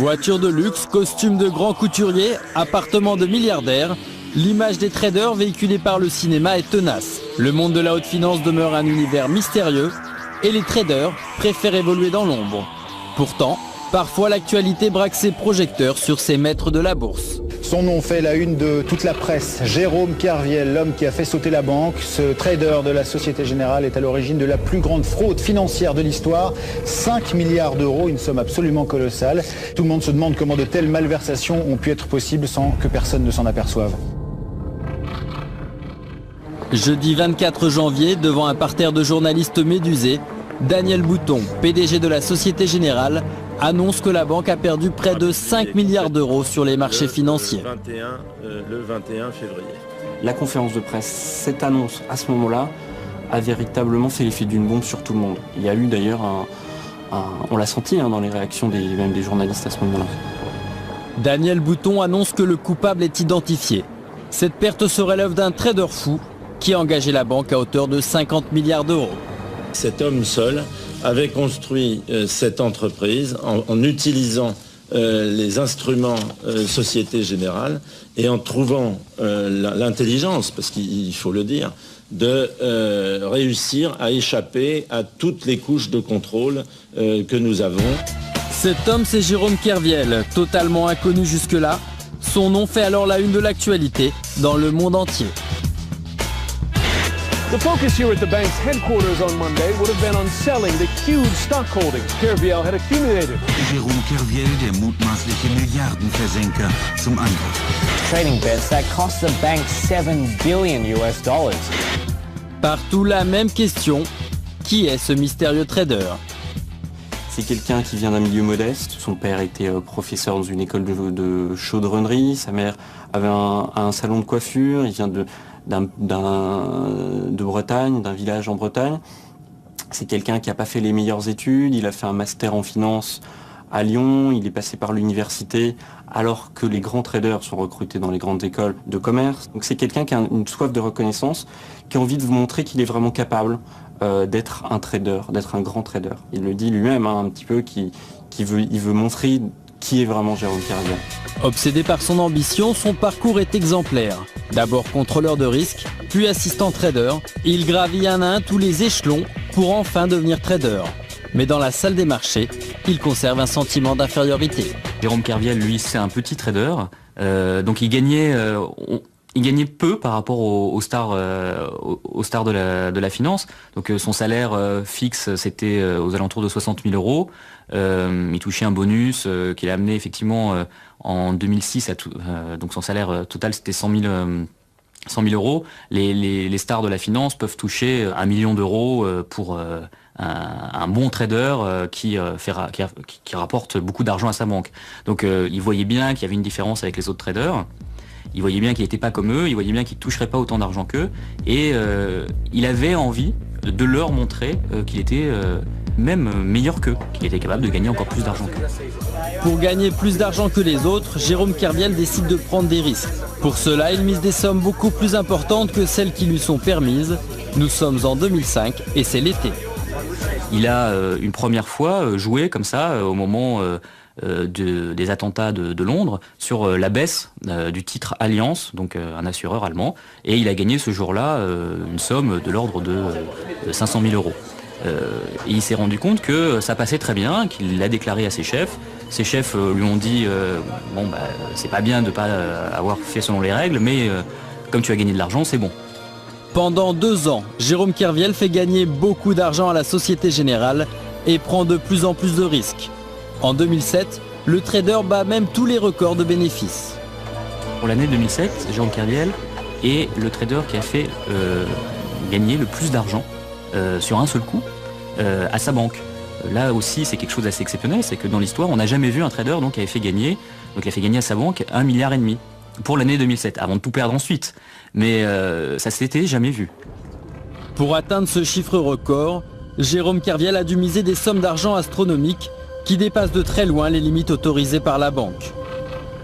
Voitures de luxe, costumes de grands couturiers, appartements de milliardaires, l'image des traders véhiculée par le cinéma est tenace. Le monde de la haute finance demeure un univers mystérieux et les traders préfèrent évoluer dans l'ombre. Pourtant, parfois l'actualité braque ses projecteurs sur ces maîtres de la bourse. Son nom fait la une de toute la presse. Jérôme Kerviel, l'homme qui a fait sauter la banque. Ce trader de la Société Générale est à l'origine de la plus grande fraude financière de l'histoire. 5 milliards d'euros, une somme absolument colossale. Tout le monde se demande comment de telles malversations ont pu être possibles sans que personne ne s'en aperçoive. Jeudi 24 janvier, devant un parterre de journalistes médusés, Daniel Bouton, PDG de la Société Générale, annonce que la banque a perdu près de 5 milliards d'euros sur les marchés financiers. Le 21 février. La conférence de presse, cette annonce à ce moment-là, a véritablement fait l'effet d'une bombe sur tout le monde. Il y a eu d'ailleurs on l'a senti dans les réactions même des journalistes à ce moment-là. Daniel Bouton annonce que le coupable est identifié. Cette perte serait l'œuvre d'un trader fou qui a engagé la banque à hauteur de 50 milliards d'euros. Cet homme seul avait construit cette entreprise en utilisant les instruments Société Générale et en trouvant l'intelligence, parce qu'il faut le dire, de réussir à échapper à toutes les couches de contrôle que nous avons. Cet homme, c'est Jérôme Kerviel, totalement inconnu jusque-là. Son nom fait alors la une de l'actualité dans le monde entier. The focus here at the bank's headquarters on Monday would have been on selling the huge stock holdings Kerviel had accumulated. Jérôme Kerviel, der mutmaßliche Milliardenversenker, zum Angriff. Trading bets that cost the bank $7 billion. Partout la même question, qui est ce mystérieux trader ? C'est quelqu'un qui vient d'un milieu modeste. Son père était professeur dans une école de chaudronnerie. Sa mère avait un salon de coiffure. Il vient de Bretagne, d'un village en Bretagne. C'est quelqu'un qui n'a pas fait les meilleures études. Il a fait un master en finance à Lyon. Il est passé par l'université alors que les grands traders sont recrutés dans les grandes écoles de commerce. Donc c'est quelqu'un qui a une soif de reconnaissance, qui a envie de vous montrer qu'il est vraiment capable d'être un trader, d'être un grand trader. Il le dit lui-même un petit peu, il veut montrer qui est vraiment Jérôme Kerviel. Obsédé par son ambition, son parcours est exemplaire. D'abord contrôleur de risque, puis assistant trader, il gravit un à un tous les échelons pour enfin devenir trader. Mais dans la salle des marchés, il conserve un sentiment d'infériorité. Jérôme Kerviel, lui, c'est un petit trader, donc il gagnait peu par rapport aux stars de la finance. Donc son salaire fixe, c'était aux alentours de 60 000 euros. Il touchait un bonus qu'il a amené effectivement en 2006. Donc son salaire total, c'était 100 000 euros. Les stars de la finance peuvent toucher 1 million d'euros pour un bon trader qui rapporte beaucoup d'argent à sa banque. Donc il voyait bien qu'il y avait une différence avec les autres traders. Il voyait bien qu'il n'était pas comme eux, il voyait bien qu'il ne toucherait pas autant d'argent qu'eux, et il avait envie de leur montrer qu'il était même meilleur qu'eux, qu'il était capable de gagner encore plus d'argent qu'eux. Pour gagner plus d'argent que les autres, Jérôme Kerviel décide de prendre des risques. Pour cela, il mise des sommes beaucoup plus importantes que celles qui lui sont permises. Nous sommes en 2005 et c'est l'été. Il a une première fois joué comme ça au moment des attentats de Londres sur la baisse du titre Allianz, donc un assureur allemand, et il a gagné ce jour-là une somme de l'ordre de 500 000 euros. Et il s'est rendu compte que ça passait très bien, qu'il l'a déclaré à ses chefs. Ses chefs lui ont dit c'est pas bien de pas avoir fait selon les règles, mais comme tu as gagné de l'argent, c'est bon. Pendant 2 ans, Jérôme Kerviel fait gagner beaucoup d'argent à la Société Générale et prend de plus en plus de risques. En 2007, le trader bat même tous les records de bénéfices. Pour l'année 2007, Jérôme Kerviel est le trader qui a fait gagner le plus d'argent sur un seul coup à sa banque. Là aussi, c'est quelque chose d'assez exceptionnel, c'est que dans l'histoire, on n'a jamais vu un trader qui avait fait gagner, donc il a fait gagner à sa banque 1,5 milliard pour l'année 2007, avant de tout perdre ensuite. Mais ça s'était jamais vu. Pour atteindre ce chiffre record, Jérôme Kerviel a dû miser des sommes d'argent astronomiques qui dépassent de très loin les limites autorisées par la banque.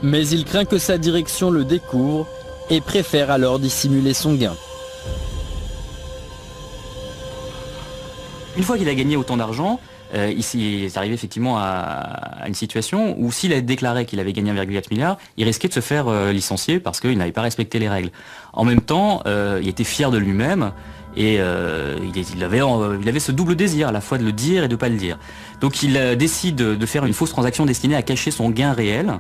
Mais il craint que sa direction le découvre et préfère alors dissimuler son gain. Une fois qu'il a gagné autant d'argent, il est arrivé effectivement à une situation où s'il avait déclaré qu'il avait gagné 1,4 milliard, il risquait de se faire licencier parce qu'il n'avait pas respecté les règles. En même temps, il était fier de lui-même et il avait ce double désir, à la fois de le dire et de ne pas le dire. Donc il décide de faire une fausse transaction destinée à cacher son gain réel.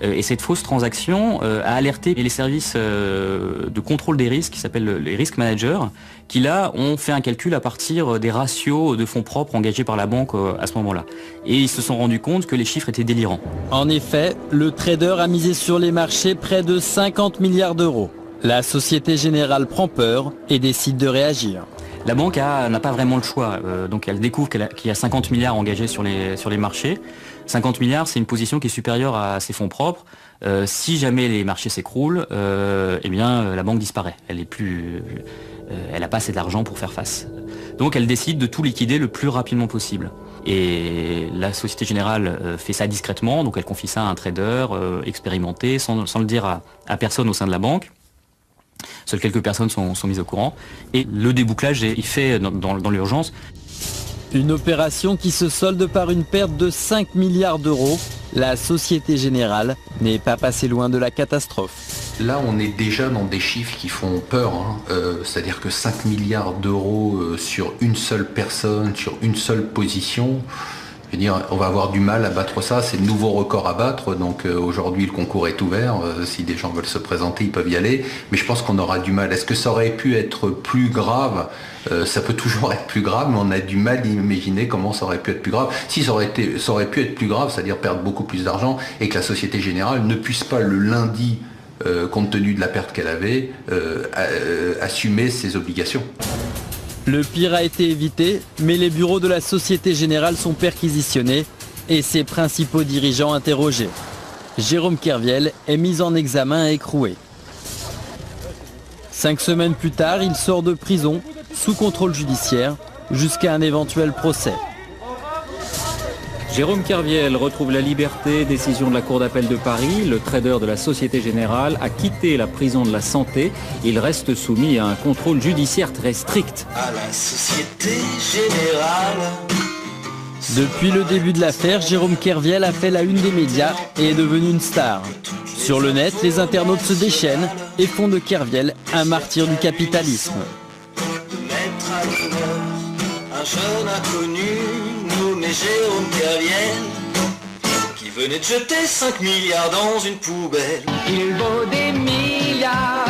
Et cette fausse transaction a alerté les services de contrôle des risques, qui s'appellent les risk managers, qui là ont fait un calcul à partir des ratios de fonds propres engagés par la banque à ce moment-là. Et ils se sont rendus compte que les chiffres étaient délirants. En effet, le trader a misé sur les marchés près de 50 milliards d'euros. La Société Générale prend peur et décide de réagir. La banque n'a pas vraiment le choix, donc elle découvre qu'il y a 50 milliards engagés sur les marchés. 50 milliards, c'est une position qui est supérieure à ses fonds propres. Si jamais les marchés s'écroulent, eh bien la banque disparaît. Elle n'a pas assez d'argent pour faire face. Donc elle décide de tout liquider le plus rapidement possible. Et la Société Générale fait ça discrètement, donc elle confie ça à un trader expérimenté, sans le dire à personne au sein de la banque. Seules quelques personnes sont mises au courant. Et le débouclage est fait dans l'urgence. Une opération qui se solde par une perte de 5 milliards d'euros. La Société Générale n'est pas passée loin de la catastrophe. Là, on est déjà dans des chiffres qui font peur. C'est-à-dire que 5 milliards d'euros sur une seule personne, sur une seule position. Je veux dire, on va avoir du mal à battre ça, c'est le nouveau record à battre, donc aujourd'hui le concours est ouvert, si des gens veulent se présenter, ils peuvent y aller, mais je pense qu'on aura du mal. Est-ce que ça aurait pu être plus grave? Ça peut toujours être plus grave, mais on a du mal d'imaginer comment ça aurait pu être plus grave. Si ça aurait pu être plus grave, c'est-à-dire perdre beaucoup plus d'argent, et que la Société Générale ne puisse pas le lundi, compte tenu de la perte qu'elle avait, assumer ses obligations. Le pire a été évité, mais les bureaux de la Société Générale sont perquisitionnés et ses principaux dirigeants interrogés. Jérôme Kerviel est mis en examen et écroué. 5 semaines plus tard, il sort de prison sous contrôle judiciaire jusqu'à un éventuel procès. Jérôme Kerviel retrouve la liberté, décision de la Cour d'appel de Paris. Le trader de la Société Générale a quitté la prison de la Santé. Il reste soumis à un contrôle judiciaire très strict. À la Société Générale. Depuis le début de l'affaire, Jérôme Kerviel a fait la une des médias et est devenu une star. Sur le net, les internautes se déchaînent et font de Kerviel un martyr du capitalisme. Mettre à l'honneur un jeune inconnu nommé Jérôme Kerviel qui venait de jeter 5 milliards dans une poubelle. Il vaut des milliards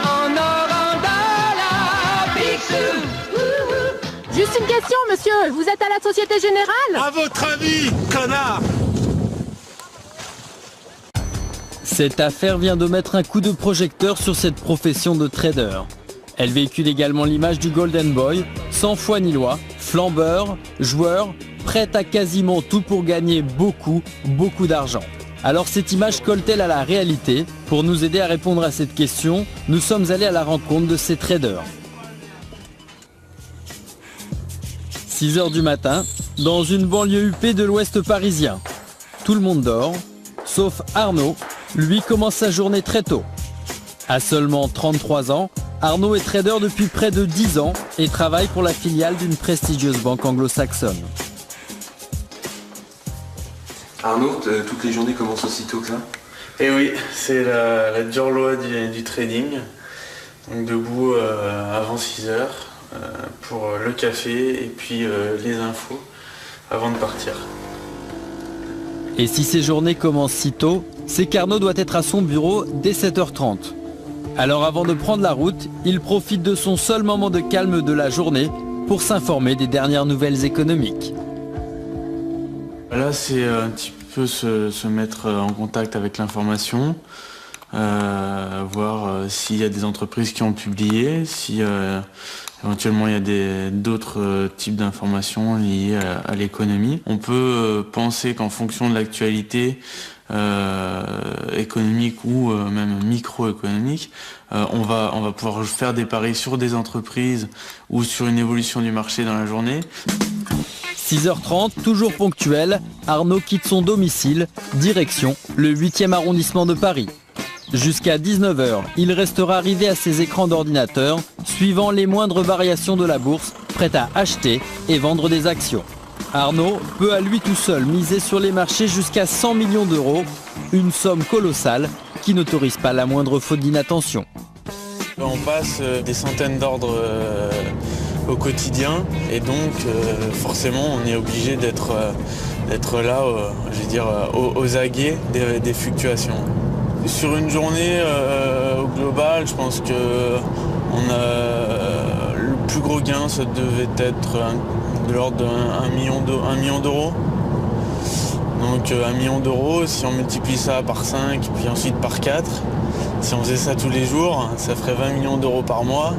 en or, en dollars, Picsou. Juste une question, monsieur, vous êtes à la Société Générale? À votre avis, connard! Cette affaire vient de mettre un coup de projecteur sur cette profession de trader. Elle véhicule également l'image du Golden Boy, sans foi ni loi, flambeur, joueur, prêt à quasiment tout pour gagner beaucoup d'argent. Alors cette image colle-t-elle à la réalité? Pour nous aider à répondre à cette question, nous sommes allés à la rencontre de ces traders. 6 h du matin, dans une banlieue huppée de l'ouest parisien. Tout le monde dort, sauf Arnaud, lui commence sa journée très tôt. À seulement 33 ans, Arnaud est trader depuis près de 10 ans et travaille pour la filiale d'une prestigieuse banque anglo-saxonne. Arnaud, toutes les journées commencent aussitôt que ça? Eh oui, c'est la dure loi du trading. Donc debout avant 6 h pour le café et puis les infos avant de partir. Et si ces journées commencent si tôt, c'est qu'Arnaud doit être à son bureau dès 7 h 30. Alors avant de prendre la route, il profite de son seul moment de calme de la journée pour s'informer des dernières nouvelles économiques. Là c'est un petit peu se mettre en contact avec l'information, voir s'il y a des entreprises qui ont publié, si éventuellement il y a d'autres types d'informations liées à l'économie. On peut penser qu'en fonction de l'actualité économique ou même microéconomique, on va pouvoir faire des paris sur des entreprises ou sur une évolution du marché dans la journée. 6 h 30, toujours ponctuel, Arnaud quitte son domicile, direction le 8e arrondissement de Paris. Jusqu'à 19 h, il restera arrivé à ses écrans d'ordinateur, suivant les moindres variations de la bourse, prêt à acheter et vendre des actions. Arnaud peut à lui tout seul miser sur les marchés jusqu'à 100 millions d'euros, une somme colossale qui n'autorise pas la moindre faute d'inattention. On passe des centaines d'ordres au quotidien et donc forcément on est obligé d'être là, aux aguets des fluctuations. Sur une journée au global, je pense que le plus gros gain, ça devait être de l'ordre d'1 million d'euros. Donc 1 million d'euros, si on multiplie ça par 5, puis ensuite par 4, si on faisait ça tous les jours, ça ferait 20 millions d'euros par mois,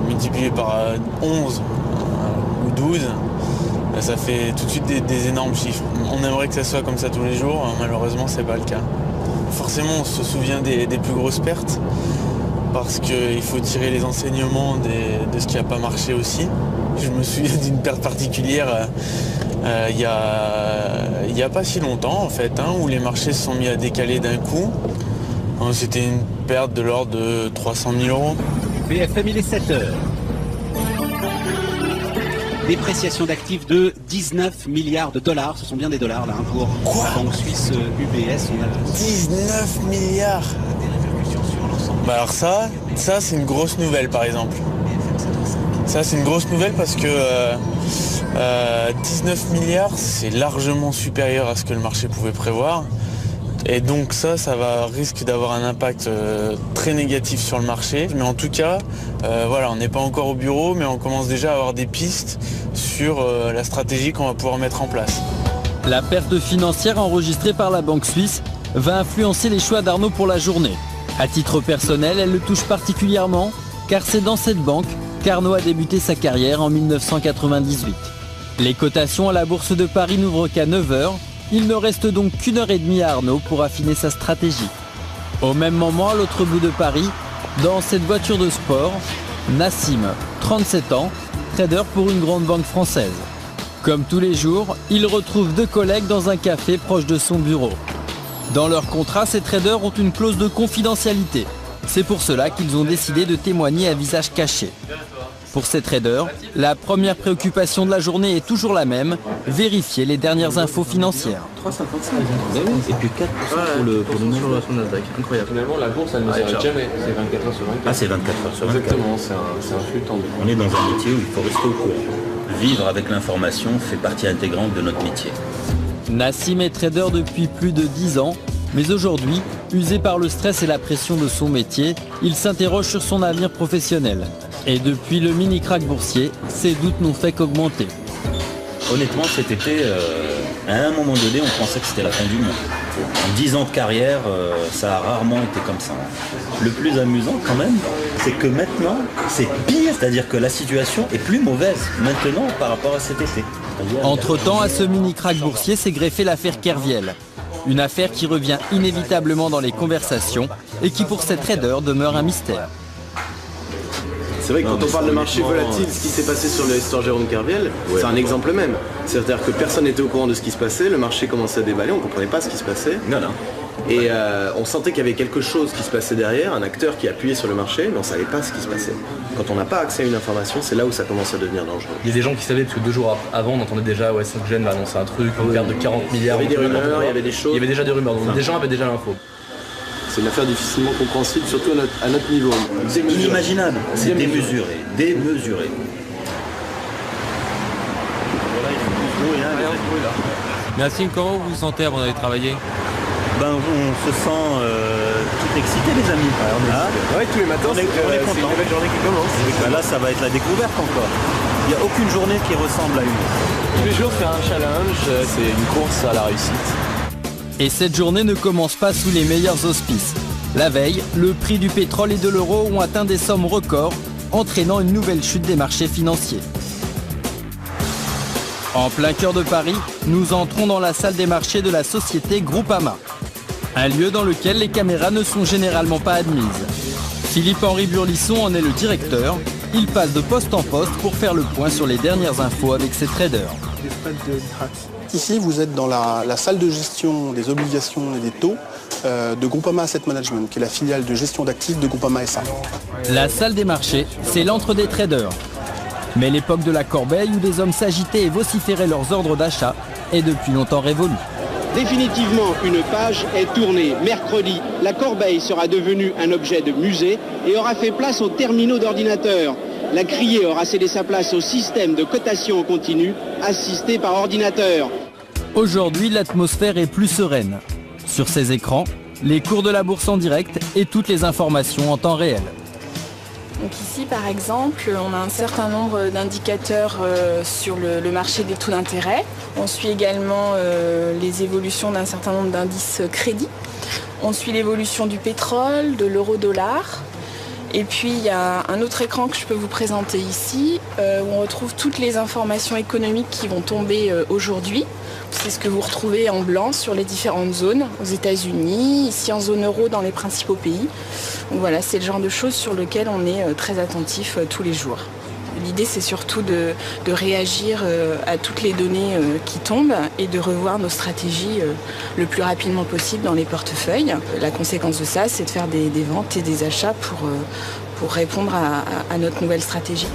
multiplié par 11 ou 12, ça fait tout de suite des énormes chiffres. On aimerait que ça soit comme ça tous les jours, malheureusement c'est pas le cas. Forcément on se souvient des plus grosses pertes, parce qu'il faut tirer les enseignements de ce qui n'a pas marché aussi. Je me souviens d'une perte particulière il y a pas si longtemps en fait, où les marchés se sont mis à décaler d'un coup. C'était une perte de l'ordre de 300 000 euros. BFM, il est 7h. Dépréciation d'actifs de 19 milliards de dollars. Ce sont bien des dollars là pour la banque suisse UBS. On a 19 milliards. Bah alors ça c'est une grosse nouvelle par exemple. Ça c'est une grosse nouvelle parce que 19 milliards c'est largement supérieur à ce que le marché pouvait prévoir. Et donc ça risque d'avoir un impact très négatif sur le marché. Mais en tout cas, on n'est pas encore au bureau, mais on commence déjà à avoir des pistes sur la stratégie qu'on va pouvoir mettre en place. La perte financière enregistrée par la banque suisse va influencer les choix d'Arnaud pour la journée. À titre personnel, elle le touche particulièrement, car c'est dans cette banque qu'Arnaud a débuté sa carrière en 1998. Les cotations à la Bourse de Paris n'ouvrent qu'à 9h. Il ne reste donc qu'une heure et demie à Arnaud pour affiner sa stratégie. Au même moment, à l'autre bout de Paris, dans cette voiture de sport, Nassim, 37 ans, trader pour une grande banque française. Comme tous les jours, il retrouve deux collègues dans un café proche de son bureau. Dans leur contrat, ces traders ont une clause de confidentialité. C'est pour cela qu'ils ont décidé de témoigner à visage caché. Pour ces traders, la première préoccupation de la journée est toujours la même, vérifier les dernières infos financières. 3,55 et puis 4% pour le nombre sur Nasdaq. Incroyable. Finalement, la bourse, elle ne s'arrête jamais. C'est 24 heures sur 24. Ah, c'est 24 heures sur 24. Exactement, c'est un flux tendu. On est dans un métier où il faut rester au courant. Vivre avec l'information fait partie intégrante de notre métier. Nassim est trader depuis plus de 10 ans, mais aujourd'hui, usé par le stress et la pression de son métier, il s'interroge sur son avenir professionnel. Et depuis le mini-crack boursier, ses doutes n'ont fait qu'augmenter. Honnêtement, cet été, à un moment donné, on pensait que c'était la fin du monde. En 10 ans de carrière, ça a rarement été comme ça. Le plus amusant quand même, c'est que maintenant, c'est pire. C'est-à-dire que la situation est plus mauvaise maintenant par rapport à cet été. Entre-temps, à ce mini-crack boursier s'est greffée l'affaire Kerviel. Une affaire qui revient inévitablement dans les conversations et qui pour ces traders demeure un mystère. C'est vrai que quand on parle de marché volatile, ce qui s'est passé sur l'histoire Jérôme Kerviel, c'est un exemple même. C'est-à-dire que personne n'était au courant de ce qui se passait, le marché commençait à déballer, on ne comprenait pas ce qui se passait. Et on sentait qu'il y avait quelque chose qui se passait derrière, un acteur qui appuyait sur le marché, mais on ne savait pas ce qui se passait. Quand on n'a pas accès à une information, c'est là où ça commence à devenir dangereux. Il y a des gens qui savaient, parce que 2 jours avant, on entendait déjà SocGen va annoncer un truc, une perte de 40 milliards. Il y avait des rumeurs, il y avait des choses. Il y avait déjà des rumeurs, donc des gens avaient déjà l'info. C'est une affaire difficilement compréhensible, surtout à notre niveau. C'est inimaginable, c'est démesuré, démesuré. Nassim, comment vous vous sentez avant d'aller travailler? On se sent tout excité, les amis. Ouais, tous les matins, on est content. C'est une nouvelle journée qui commence. Là, ça va être la découverte encore. Il n'y a aucune journée qui ressemble à une. Tous les jours, c'est un challenge, c'est une course à la réussite. Et cette journée ne commence pas sous les meilleurs auspices. La veille, le prix du pétrole et de l'euro ont atteint des sommes records, entraînant une nouvelle chute des marchés financiers. En plein cœur de Paris, nous entrons dans la salle des marchés de la société Groupama. Un lieu dans lequel les caméras ne sont généralement pas admises. Philippe-Henri Burlisson en est le directeur. Il passe de poste en poste pour faire le point sur les dernières infos avec ses traders. Ici, vous êtes dans la salle de gestion des obligations et des taux de Groupama Asset Management, qui est la filiale de gestion d'actifs de Groupama SA. La salle des marchés, c'est l'antre des traders. Mais l'époque de la corbeille où des hommes s'agitaient et vociféraient leurs ordres d'achat est depuis longtemps révolue. Définitivement, une page est tournée. Mercredi, la corbeille sera devenue un objet de musée et aura fait place aux terminaux d'ordinateurs. La criée aura cédé sa place au système de cotation en continu, assisté par ordinateur. Aujourd'hui, l'atmosphère est plus sereine. Sur ces écrans, les cours de la bourse en direct et toutes les informations en temps réel. Donc ici, par exemple, on a un certain nombre d'indicateurs sur le marché des taux d'intérêt. On suit également les évolutions d'un certain nombre d'indices crédits. On suit l'évolution du pétrole, de l'euro-dollar. Et puis, il y a un autre écran que je peux vous présenter ici, où on retrouve toutes les informations économiques qui vont tomber aujourd'hui. C'est ce que vous retrouvez en blanc sur les différentes zones, aux États-Unis, ici en zone euro dans les principaux pays. Donc voilà, c'est le genre de choses sur lequel on est très attentif tous les jours. L'idée, c'est surtout de réagir à toutes les données qui tombent et de revoir nos stratégies le plus rapidement possible dans les portefeuilles. La conséquence de ça, c'est de faire des ventes et des achats pour répondre à notre nouvelle stratégie.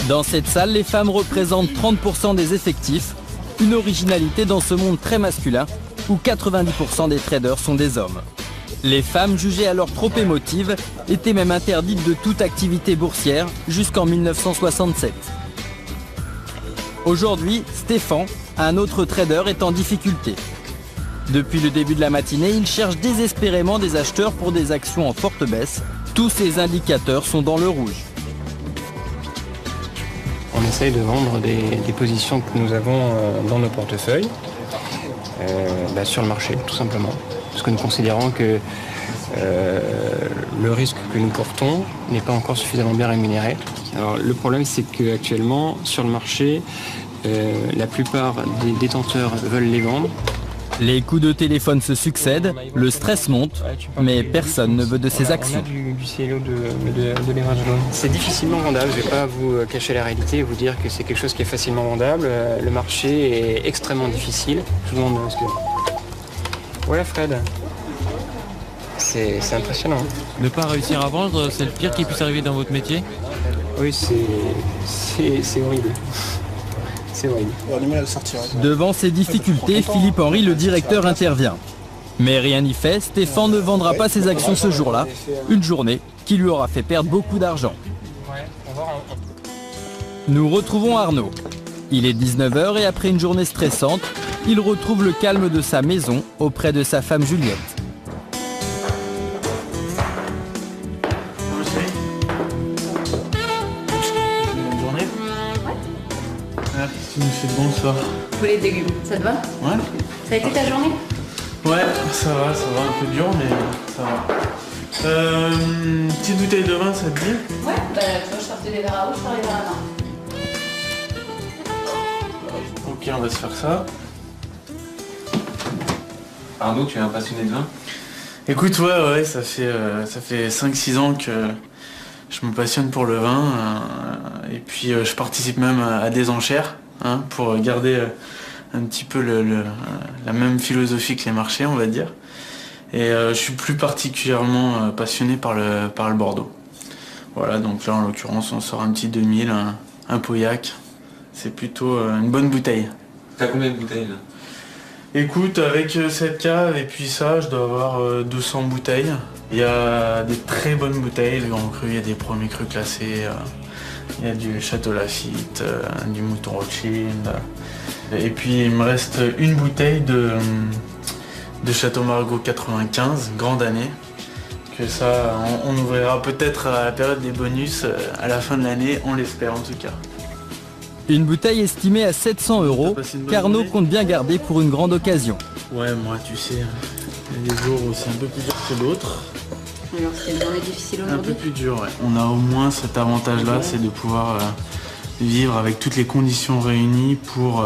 Dans cette salle, les femmes représentent 30% des effectifs. Une originalité dans ce monde très masculin où 90% des traders sont des hommes. Les femmes, jugées alors trop émotives, étaient même interdites de toute activité boursière jusqu'en 1967. Aujourd'hui, Stéphane, un autre trader, est en difficulté. Depuis le début de la matinée, il cherche désespérément des acheteurs pour des actions en forte baisse. Tous ces indicateurs sont dans le rouge. On essaye de vendre des positions que nous avons dans nos portefeuilles sur le marché, tout simplement. Parce que nous considérons que le risque que nous portons n'est pas encore suffisamment bien rémunéré. Alors, le problème, c'est qu'actuellement, sur le marché, la plupart des détenteurs veulent les vendre. Les coups de téléphone se succèdent, le stress monte, mais personne ne veut de ces actions. On a du CLO de leverage loan. C'est difficilement vendable, je ne vais pas vous cacher la réalité et vous dire que c'est quelque chose qui est facilement vendable. Le marché est extrêmement difficile. Je vous demande ce que... Ouais Fred, c'est impressionnant. Ne pas réussir à vendre, c'est le pire qui puisse arriver dans votre métier? Oui, c'est horrible. C'est horrible. Devant ces difficultés, Philippe Henry, le directeur, intervient. Mais rien n'y fait, Stéphane ne vendra pas ses actions ce jour-là. Une journée qui lui aura fait perdre beaucoup d'argent. Nous retrouvons Arnaud. Il est 19h et après une journée stressante, il retrouve le calme de sa maison auprès de sa femme Juliette. Tu nous fais de bon soir. Poulet de légumes, ça te va? Ouais. Ça a été ta journée? Ouais, ça va, un peu dur, mais ça va. Une petite bouteille de vin, ça te dit? Ouais, bah toi je sortais des verres à eau, je sors les verres à main. Ok, on va se faire ça. Arnaud, tu es un passionné de vin? Écoute, ouais, ça fait 5-6 ans que je me passionne pour le vin. Et puis je participe même à des enchères. Pour garder un petit peu la même philosophie que les marchés, on va dire. Et je suis plus particulièrement passionné par le Bordeaux. Voilà, donc là en l'occurrence on sort un petit 2000, un Pauillac. C'est plutôt une bonne bouteille. T'as combien de bouteilles là? Écoute, avec cette cave et puis ça, je dois avoir 200 bouteilles. Il y a des très bonnes bouteilles, les grands crus, il y a des premiers crus classés. Il y a du Château Lafite, du Mouton Rothschild. Et puis il me reste une bouteille de Château Margaux 95, grande année. Que ça, on ouvrira peut-être à la période des bonus à la fin de l'année, on l'espère en tout cas. Une bouteille estimée à 700 € qu'Arnaud compte bien garder pour une grande occasion. Ouais, moi tu sais, il y a des jours où c'est un peu plus dur que d'autres. Alors c'est une journée difficile aujourd'hui? Un peu plus dur, ouais. On a au moins cet avantage-là, c'est de pouvoir vivre avec toutes les conditions réunies pour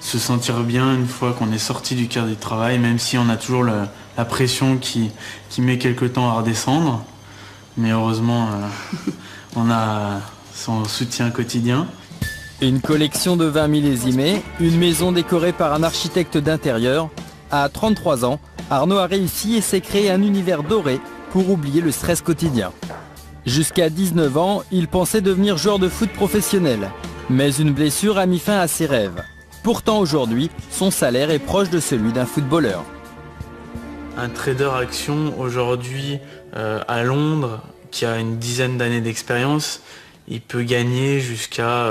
se sentir bien une fois qu'on est sorti du cadre du travail, même si on a toujours la pression qui met quelques temps à redescendre. Mais heureusement, on a son soutien quotidien. Une collection de vins millésimés, une maison décorée par un architecte d'intérieur. À 33 ans, Arnaud a réussi et s'est créé un univers doré pour oublier le stress quotidien. Jusqu'à 19 ans, il pensait devenir joueur de foot professionnel. Mais une blessure a mis fin à ses rêves. Pourtant aujourd'hui, son salaire est proche de celui d'un footballeur. Un trader action aujourd'hui à Londres, qui a une dizaine d'années d'expérience, il peut gagner jusqu'à,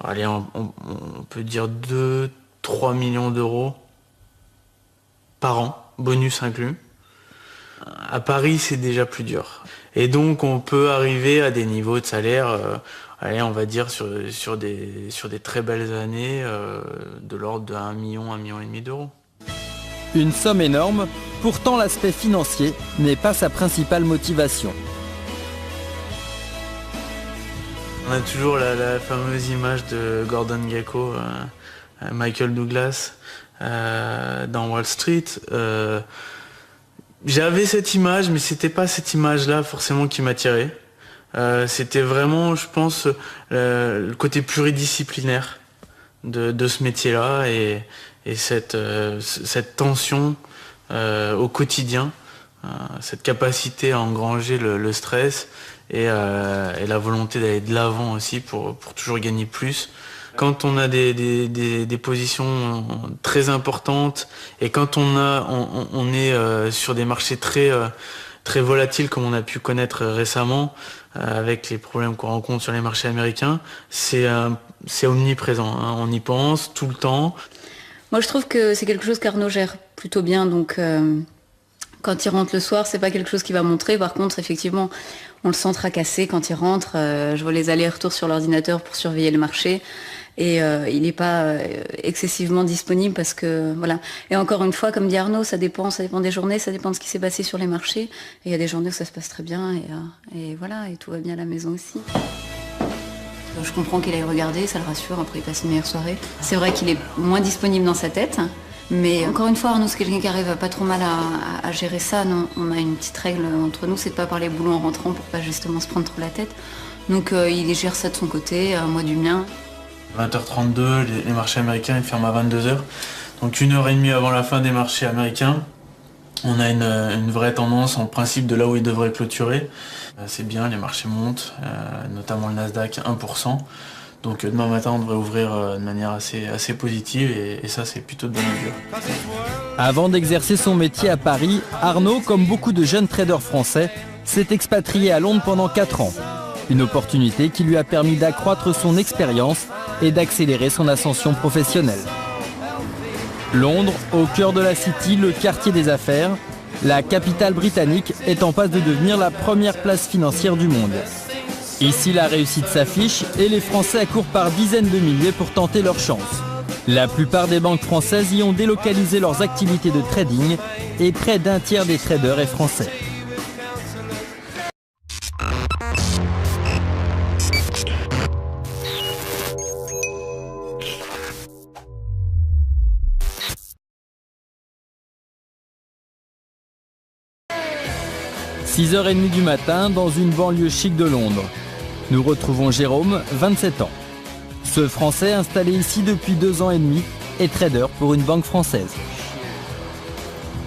allez, on peut dire 2-3 millions d'euros par an, bonus inclus. À Paris, c'est déjà plus dur. Et donc, on peut arriver à des niveaux de salaire, allez, on va dire sur des très belles années, de l'ordre de 1 million, 1,5 million d'euros. Une somme énorme, pourtant l'aspect financier n'est pas sa principale motivation. On a toujours la fameuse image de Gordon Gekko, Michael Douglas, dans Wall Street. J'avais cette image, mais c'était pas cette image-là forcément qui m'attirait. C'était vraiment, je pense, le côté pluridisciplinaire de ce métier-là et cette tension au quotidien, cette capacité à engranger le stress et la volonté d'aller de l'avant aussi pour toujours gagner plus. Quand on a des positions très importantes et quand on est sur des marchés très volatiles comme on a pu connaître récemment, avec les problèmes qu'on rencontre sur les marchés américains, c'est omniprésent, hein. On y pense tout le temps. Moi je trouve que c'est quelque chose qu'Arnaud gère plutôt bien, donc quand il rentre le soir, c'est pas quelque chose qu'il va montrer. Par contre, effectivement, on le sent tracassé quand il rentre. Je vois les allers-retours sur l'ordinateur pour surveiller le marché. Et il n'est pas excessivement disponible parce que voilà. Et encore une fois, comme dit Arnaud, ça dépend des journées, ça dépend de ce qui s'est passé sur les marchés. Et il y a des journées où ça se passe très bien et voilà, et tout va bien à la maison aussi. Je comprends qu'il aille regarder, ça le rassure, après il passe une meilleure soirée. C'est vrai qu'il est moins disponible dans sa tête, mais encore une fois, Arnaud, c'est quelqu'un qui arrive pas trop mal à gérer ça. Non, on a une petite règle entre nous, c'est de pas parler boulot en rentrant pour pas justement se prendre trop la tête. Donc il gère ça de son côté, moi du mien. 20h32, les marchés américains ils ferment à 22h. Donc 1h30 avant la fin des marchés américains, on a une vraie tendance en principe de là où ils devraient clôturer. C'est bien, les marchés montent, notamment le Nasdaq 1%. Donc demain matin on devrait ouvrir de manière assez positive et ça c'est plutôt de bonne augure. Avant d'exercer son métier à Paris, Arnaud, comme beaucoup de jeunes traders français, s'est expatrié à Londres pendant 4 ans. Une opportunité qui lui a permis d'accroître son expérience et d'accélérer son ascension professionnelle. Londres, au cœur de la City, le quartier des affaires, la capitale britannique est en passe de devenir la première place financière du monde. Ici, la réussite s'affiche et les Français accourent par dizaines de milliers pour tenter leur chance. La plupart des banques françaises y ont délocalisé leurs activités de trading et près d'un tiers des traders est français. « 6h30 du matin, dans une banlieue chic de Londres. Nous retrouvons Jérôme, 27 ans. Ce Français installé ici depuis 2 ans et demi est trader pour une banque française.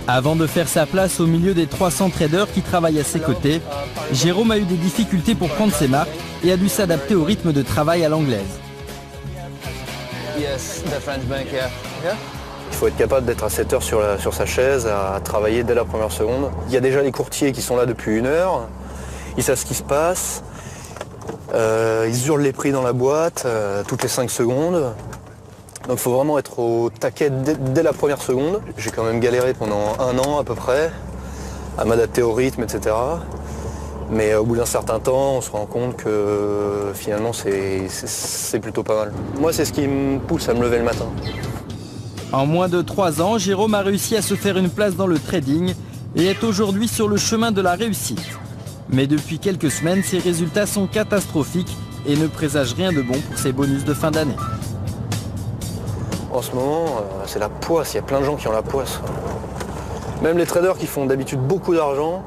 Avant de faire sa place au milieu des 300 traders qui travaillent à ses côtés, Jérôme a eu des difficultés pour prendre ses marques et a dû s'adapter au rythme de travail à l'anglaise. Il faut être capable d'être à 7 heures sur sa chaise, à travailler dès la première seconde. Il y a déjà les courtiers qui sont là depuis 1 heure, ils savent ce qui se passe, ils hurlent les prix dans la boîte toutes les 5 secondes. Donc il faut vraiment être au taquet dès la première seconde. J'ai quand même galéré pendant 1 an à peu près, à m'adapter au rythme, etc. Mais au bout d'un certain temps, on se rend compte que finalement c'est plutôt pas mal. Moi, c'est ce qui me pousse à me lever le matin. En moins de 3 ans, Jérôme a réussi à se faire une place dans le trading et est aujourd'hui sur le chemin de la réussite. Mais depuis quelques semaines, ses résultats sont catastrophiques et ne présagent rien de bon pour ses bonus de fin d'année. En ce moment, c'est la poisse, il y a plein de gens qui ont la poisse. Même les traders qui font d'habitude beaucoup d'argent,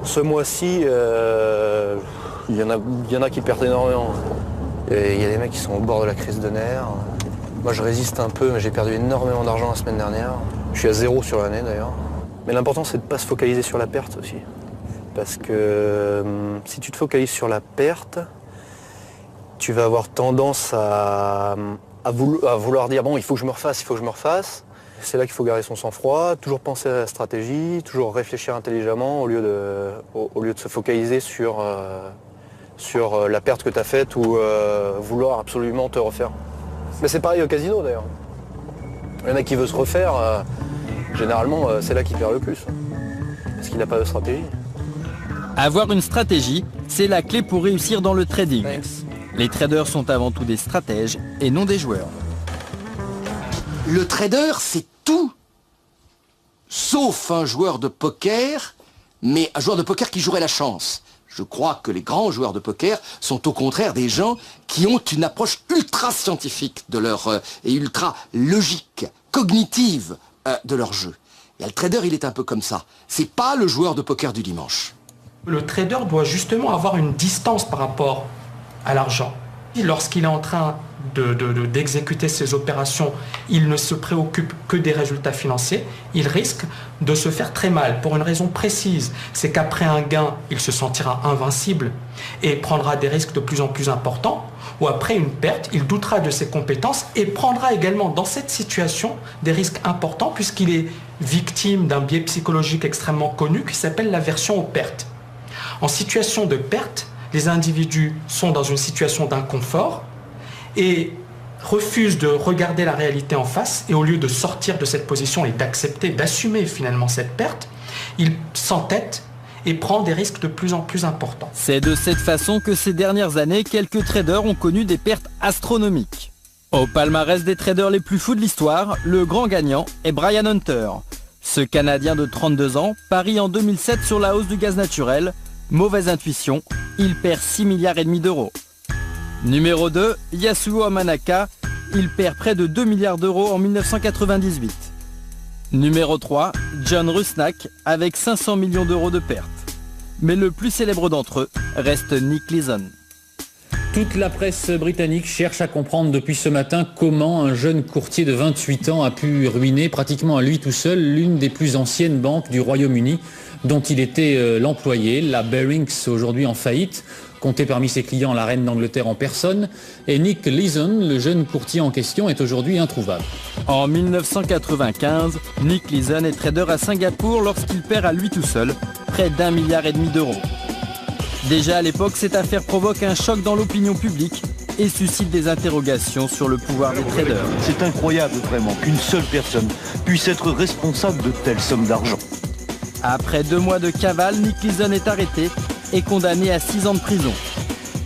ce mois-ci, il y en a qui perdent énormément. Et il y a des mecs qui sont au bord de la crise de nerfs. Moi je résiste un peu, mais j'ai perdu énormément d'argent la semaine dernière. Je suis à 0 sur l'année d'ailleurs. Mais l'important c'est de ne pas se focaliser sur la perte aussi. parce que si tu te focalises sur la perte, tu vas avoir tendance à vouloir dire bon, il faut que je me refasse. C'est là qu'il faut garder son sang-froid, toujours penser à la stratégie, toujours réfléchir intelligemment au lieu de se focaliser sur la perte que tu as faite ou vouloir absolument te refaire. Mais c'est pareil au casino d'ailleurs. Le mec qui veut se refaire, généralement c'est là qu'il perd le plus. Parce qu'il n'a pas de stratégie. Avoir une stratégie, c'est la clé pour réussir dans le trading. Les traders sont avant tout des stratèges et non des joueurs. Le trader, c'est tout, sauf un joueur de poker, mais un joueur de poker qui jouerait la chance. Je crois que les grands joueurs de poker sont au contraire des gens qui ont une approche ultra scientifique de leur et ultra logique, cognitive de leur jeu. Et le trader, il est un peu comme ça. C'est pas le joueur de poker du dimanche. Le trader doit justement avoir une distance par rapport à l'argent. Lorsqu'il est en train d'exécuter ses opérations, il ne se préoccupe que des résultats financiers, il risque de se faire très mal pour une raison précise, c'est qu'après un gain, il se sentira invincible et prendra des risques de plus en plus importants, ou après une perte, il doutera de ses compétences et prendra également dans cette situation des risques importants puisqu'il est victime d'un biais psychologique extrêmement connu qui s'appelle l'aversion aux pertes. En situation de perte, les individus sont dans une situation d'inconfort et refusent de regarder la réalité en face et au lieu de sortir de cette position et d'accepter, d'assumer finalement cette perte, ils s'entêtent et prennent des risques de plus en plus importants. C'est de cette façon que ces dernières années, quelques traders ont connu des pertes astronomiques. Au palmarès des traders les plus fous de l'histoire, le grand gagnant est Brian Hunter. Ce Canadien de 32 ans parie en 2007 sur la hausse du gaz naturel. Mauvaise intuition, il perd 6,5 milliards d'euros. Numéro 2, Yasuo Amanaka, il perd près de 2 milliards d'euros en 1998. Numéro 3, John Rusnak, avec 500 millions d'euros de pertes. Mais le plus célèbre d'entre eux reste Nick Leeson. Toute la presse britannique cherche à comprendre depuis ce matin comment un jeune courtier de 28 ans a pu ruiner pratiquement à lui tout seul l'une des plus anciennes banques du Royaume-Uni dont il était l'employé, la Barings, aujourd'hui en faillite, comptait parmi ses clients la reine d'Angleterre en personne, et Nick Leeson, le jeune courtier en question, est aujourd'hui introuvable. En 1995, Nick Leeson est trader à Singapour lorsqu'il perd à lui tout seul près d'1,5 milliard d'euros. Déjà à l'époque, cette affaire provoque un choc dans l'opinion publique et suscite des interrogations sur le pouvoir des traders. C'est incroyable vraiment qu'une seule personne puisse être responsable de telles sommes d'argent. Après 2 mois de cavale, Nick Leeson est arrêté et condamné à 6 ans de prison.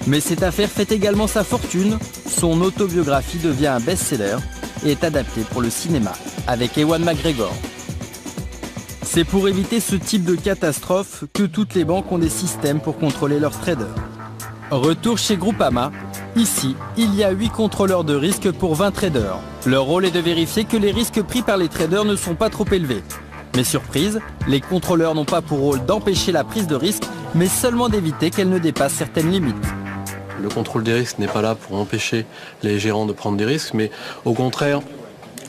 Mais cette affaire fait également sa fortune. Son autobiographie devient un best-seller et est adaptée pour le cinéma avec Ewan McGregor. C'est pour éviter ce type de catastrophe que toutes les banques ont des systèmes pour contrôler leurs traders. Retour chez Groupama. Ici, il y a 8 contrôleurs de risque pour 20 traders. Leur rôle est de vérifier que les risques pris par les traders ne sont pas trop élevés. Mais surprise, les contrôleurs n'ont pas pour rôle d'empêcher la prise de risque, mais seulement d'éviter qu'elle ne dépasse certaines limites. Le contrôle des risques n'est pas là pour empêcher les gérants de prendre des risques, mais au contraire,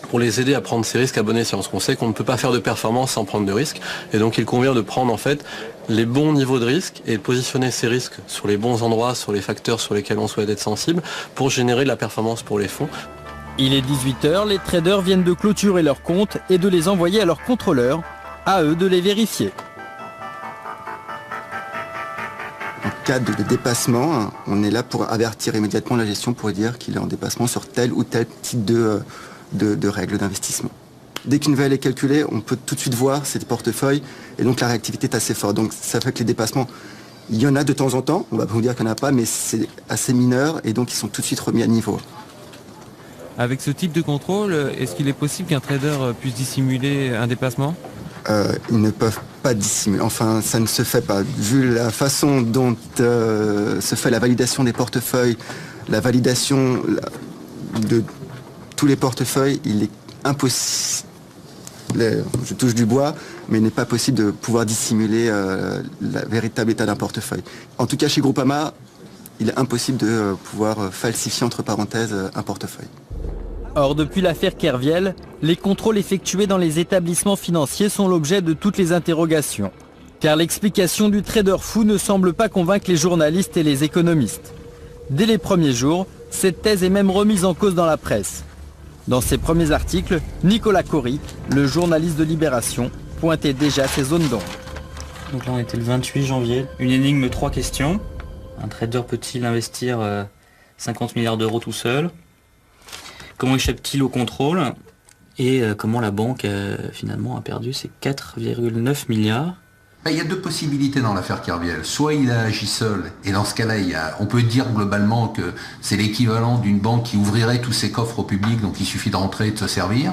pour les aider à prendre ces risques à bon escient. On sait qu'on ne peut pas faire de performance sans prendre de risques, et donc il convient de prendre en fait les bons niveaux de risque et de positionner ces risques sur les bons endroits, sur les facteurs sur lesquels on souhaite être sensible, pour générer de la performance pour les fonds. Il est 18h, les traders viennent de clôturer leurs comptes et de les envoyer à leurs contrôleurs, à eux de les vérifier. En cas de dépassement, on est là pour avertir immédiatement la gestion pour dire qu'il est en dépassement sur tel ou tel type de règles d'investissement. Dès qu'une valeur est calculée, on peut tout de suite voir ces portefeuilles et donc la réactivité est assez forte. Donc ça fait que les dépassements, il y en a de temps en temps, on va pas vous dire qu'il n'y en a pas, mais c'est assez mineur et donc ils sont tout de suite remis à niveau. Avec ce type de contrôle, est-ce qu'il est possible qu'un trader puisse dissimuler un dépassement ? Ils ne peuvent pas dissimuler. Enfin, ça ne se fait pas. Vu la façon dont se fait la validation des portefeuilles, la validation de tous les portefeuilles, il est impossible. Je touche du bois, mais il n'est pas possible de pouvoir dissimuler le véritable état d'un portefeuille. En tout cas, chez Groupama, il est impossible de pouvoir falsifier, entre parenthèses, un portefeuille. Or, depuis l'affaire Kerviel, les contrôles effectués dans les établissements financiers sont l'objet de toutes les interrogations. Car l'explication du trader fou ne semble pas convaincre les journalistes et les économistes. Dès les premiers jours, cette thèse est même remise en cause dans la presse. Dans ses premiers articles, Nicolas Cory, le journaliste de Libération, pointait déjà ces zones d'ombre. Donc là on était le 28 janvier. Une énigme, 3 questions. Un trader peut-il investir 50 milliards d'euros tout seul? Comment échappe-t-il au contrôle? Et comment la banque finalement a perdu ses 4,9 milliards? Il y a deux possibilités dans l'affaire Kerviel. Soit il a agi seul, et dans ce cas-là, on peut dire globalement que c'est l'équivalent d'une banque qui ouvrirait tous ses coffres au public, donc il suffit de rentrer et de se servir.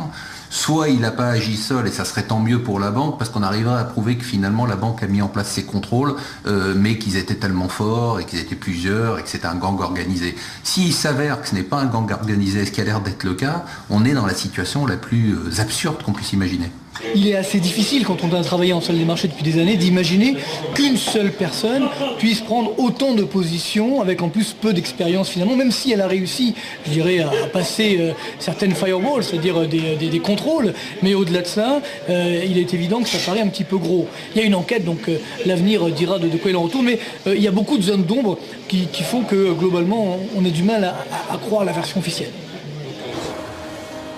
Soit il n'a pas agi seul, et ça serait tant mieux pour la banque, parce qu'on arriverait à prouver que finalement la banque a mis en place ses contrôles, mais qu'ils étaient tellement forts, et qu'ils étaient plusieurs, et que c'était un gang organisé. S'il s'avère que ce n'est pas un gang organisé, ce qui a l'air d'être le cas, on est dans la situation la plus absurde qu'on puisse imaginer. Il est assez difficile, quand on a travaillé en salle des marchés depuis des années, d'imaginer qu'une seule personne puisse prendre autant de positions, avec en plus peu d'expérience finalement, même si elle a réussi, je dirais, à passer certaines firewalls, c'est-à-dire des contrôles, mais au-delà de ça, il est évident que ça paraît un petit peu gros. Il y a une enquête, donc l'avenir dira de quoi il en retourne, mais il y a beaucoup de zones d'ombre qui font que globalement, on a du mal à croire la version officielle.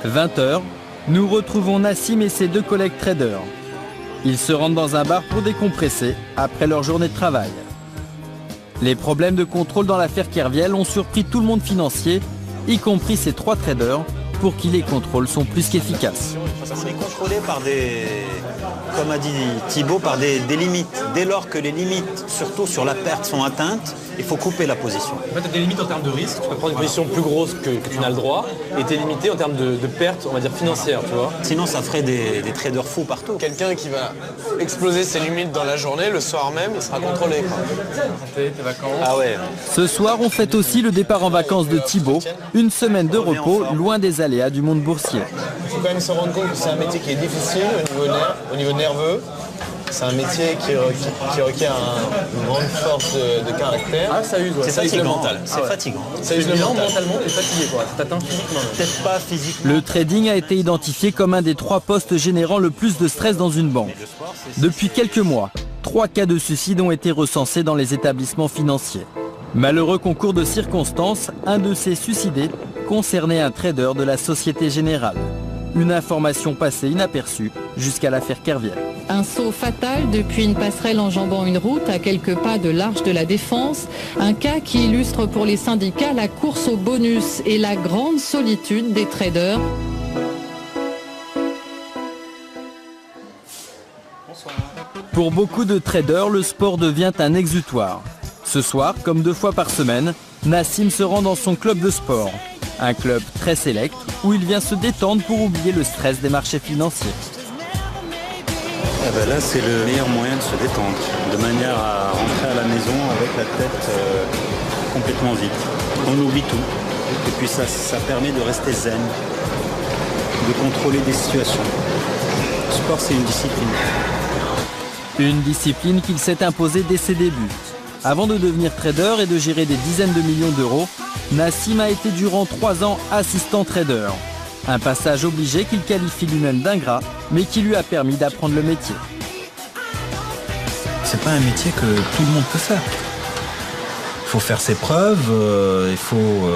20h. Nous retrouvons Nassim et ses 2 collègues traders. Ils se rendent dans un bar pour décompresser après leur journée de travail. Les problèmes de contrôle dans l'affaire Kerviel ont surpris tout le monde financier, y compris ces 3 traders, pour qui les contrôles sont plus qu'efficaces. On est contrôlé par comme a dit Thibault, par des limites. Dès lors que les limites, surtout sur la perte, sont atteintes, il faut couper la position. En fait, tu as des limites en termes de risque, tu peux prendre une position plus grosse que tu n'as le droit, et tu es limité en termes de pertes, on va dire financières, tu vois. Sinon, ça ferait des traders fous partout. Quelqu'un qui va exploser ses limites dans la journée, le soir même, il sera contrôlé. Tes vacances. Ah ouais. Ce soir, on fête aussi le départ en vacances de Thibault, une semaine de repos loin des aléas du monde boursier. Il faut quand même se rendre compte que c'est un métier qui est difficile au niveau nerveux. C'est un métier qui requiert une grande force de caractère. Ah, ça use, ouais. C'est fatigant. C'est fatigant. Ça use le mental. Mentalement, t'es fatigué, quoi. Ça t'atteint physiquement. Peut-être pas physiquement. Le trading a été identifié comme un des 3 postes générant le plus de stress dans une banque. Depuis quelques mois, 3 cas de suicide ont été recensés dans les établissements financiers. Malheureux concours de circonstances, un de ces suicidés concernait un trader de la Société Générale. Une information passée inaperçue jusqu'à l'affaire Kerviel. Un saut fatal depuis une passerelle enjambant une route à quelques pas de l'Arche de la Défense. Un cas qui illustre pour les syndicats la course au bonus et la grande solitude des traders. Pour beaucoup de traders, le sport devient un exutoire. Ce soir, comme 2 fois par semaine, Nassim se rend dans son club de sport. Un club très sélect où il vient se détendre pour oublier le stress des marchés financiers. Là, c'est le meilleur moyen de se détendre, de manière à rentrer à la maison avec la tête complètement vide. On oublie tout. Et puis ça permet de rester zen, de contrôler des situations. Le sport, c'est une discipline. Une discipline qu'il s'est imposée dès ses débuts. Avant de devenir trader et de gérer des dizaines de millions d'euros, Nassim a été durant 3 ans assistant trader. Un passage obligé qu'il qualifie lui-même d'ingrat, mais qui lui a permis d'apprendre le métier. C'est pas un métier que tout le monde peut faire. Il faut faire ses preuves, il faut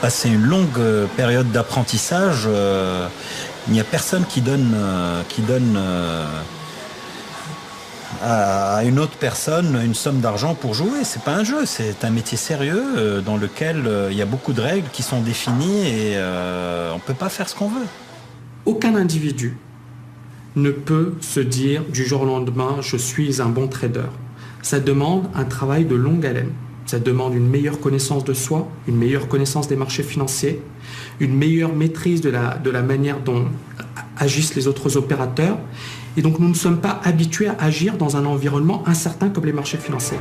passer une longue période d'apprentissage. Il n'y a personne qui donne à une autre personne une somme d'argent pour jouer. C'est pas un jeu, c'est un métier sérieux dans lequel il y a beaucoup de règles qui sont définies et on peut pas faire ce qu'on veut. Aucun individu ne peut se dire du jour au lendemain je suis un bon trader. Ça demande un travail de longue haleine. Ça demande une meilleure connaissance de soi, une meilleure connaissance des marchés financiers, une meilleure maîtrise de la manière dont agissent les autres opérateurs. Et donc nous ne sommes pas habitués à agir dans un environnement incertain comme les marchés financiers.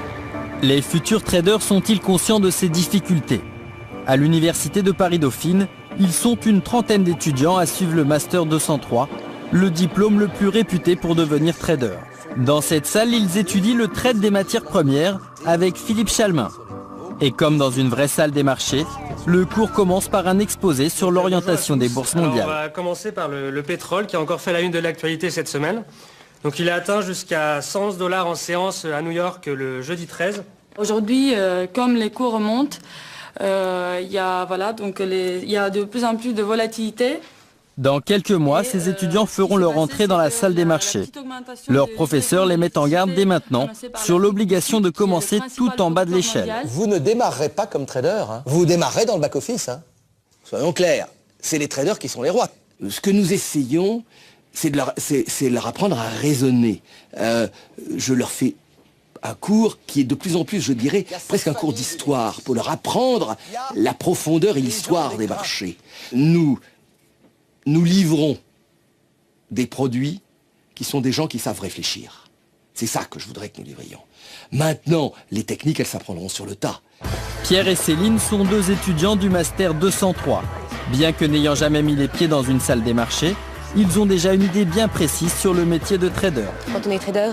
Les futurs traders sont-ils conscients de ces difficultés? À l'université de Paris-Dauphine, ils sont une trentaine d'étudiants à suivre le Master 203, le diplôme le plus réputé pour devenir trader. Dans cette salle, ils étudient le trade des matières premières avec Philippe Chalmin. Et comme dans une vraie salle des marchés, le cours commence par un exposé sur l'orientation des bourses mondiales. On va commencer par le pétrole qui a encore fait la une de l'actualité cette semaine. Donc il a atteint jusqu'à 111 $ en séance à New York le jeudi 13. Aujourd'hui, comme les cours remontent, il y a de plus en plus de volatilité. Dans quelques mois, ces étudiants feront leur entrée dans la salle des marchés. Leurs professeurs les mettent en garde dès maintenant sur l'obligation de commencer tout en bas de l'échelle. Vous ne démarrerez pas comme trader, hein. Vous démarrerez dans le back-office. Hein. Soyons clairs, c'est les traders qui sont les rois. Ce que nous essayons, c'est de leur apprendre à raisonner. Je leur fais un cours qui est de plus en plus, je dirais, presque un cours d'histoire, pour leur apprendre la profondeur et l'histoire des marchés. Nous livrons des produits qui sont des gens qui savent réfléchir. C'est ça que je voudrais que nous livrions. Maintenant, les techniques, elles s'apprendront sur le tas. Pierre et Céline sont 2 étudiants du Master 203. Bien que n'ayant jamais mis les pieds dans une salle des marchés, ils ont déjà une idée bien précise sur le métier de trader. Quand on est trader,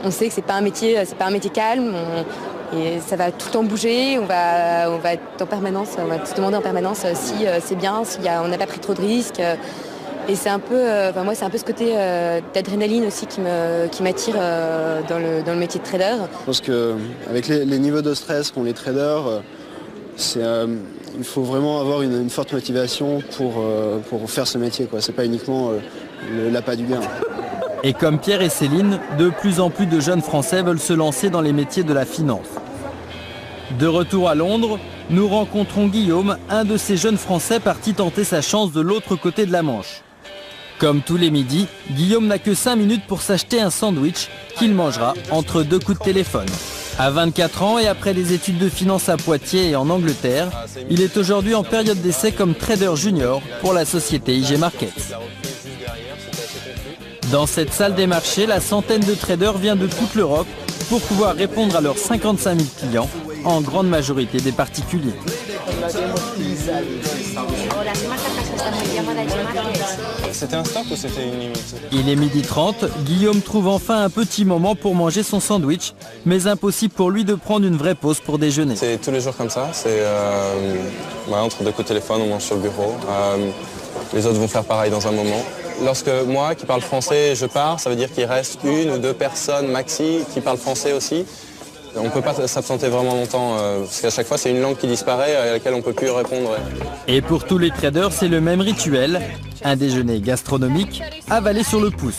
on sait que c'est pas un métier calme. Et ça va tout le temps bouger, on va être en permanence, on va se demander en permanence si c'est bien, si on n'a pas pris trop de risques. Et c'est un peu, moi c'est un peu ce côté d'adrénaline aussi qui m'attire dans le métier de trader. Je pense qu'avec les niveaux de stress qu'ont les traders, il faut vraiment avoir une forte motivation pour faire ce métier. C'est pas uniquement l'appât du gain. Et comme Pierre et Céline, de plus en plus de jeunes Français veulent se lancer dans les métiers de la finance. De retour à Londres, nous rencontrons Guillaume, un de ces jeunes Français partis tenter sa chance de l'autre côté de la Manche. Comme tous les midis, Guillaume n'a que 5 minutes pour s'acheter un sandwich qu'il mangera entre 2 coups de téléphone. À 24 ans et après des études de finance à Poitiers et en Angleterre, il est aujourd'hui en période d'essai comme trader junior pour la société IG Markets. Dans cette salle des marchés, la centaine de traders vient de toute l'Europe pour pouvoir répondre à leurs 55 000 clients, en grande majorité des particuliers. C'était un stock ou c'était une limite? Il est 12h30, Guillaume trouve enfin un petit moment pour manger son sandwich, mais impossible pour lui de prendre une vraie pause pour déjeuner. C'est tous les jours comme ça, c'est entre 2 coups de téléphone, on mange sur le bureau. Les autres vont faire pareil dans un moment. Lorsque moi, qui parle français, je pars, ça veut dire qu'il reste 1 ou 2 personnes maxi qui parlent français aussi. On ne peut pas s'absenter vraiment longtemps, parce qu'à chaque fois, c'est une langue qui disparaît à laquelle on ne peut plus répondre. Et pour tous les traders, c'est le même rituel, un déjeuner gastronomique avalé sur le pouce.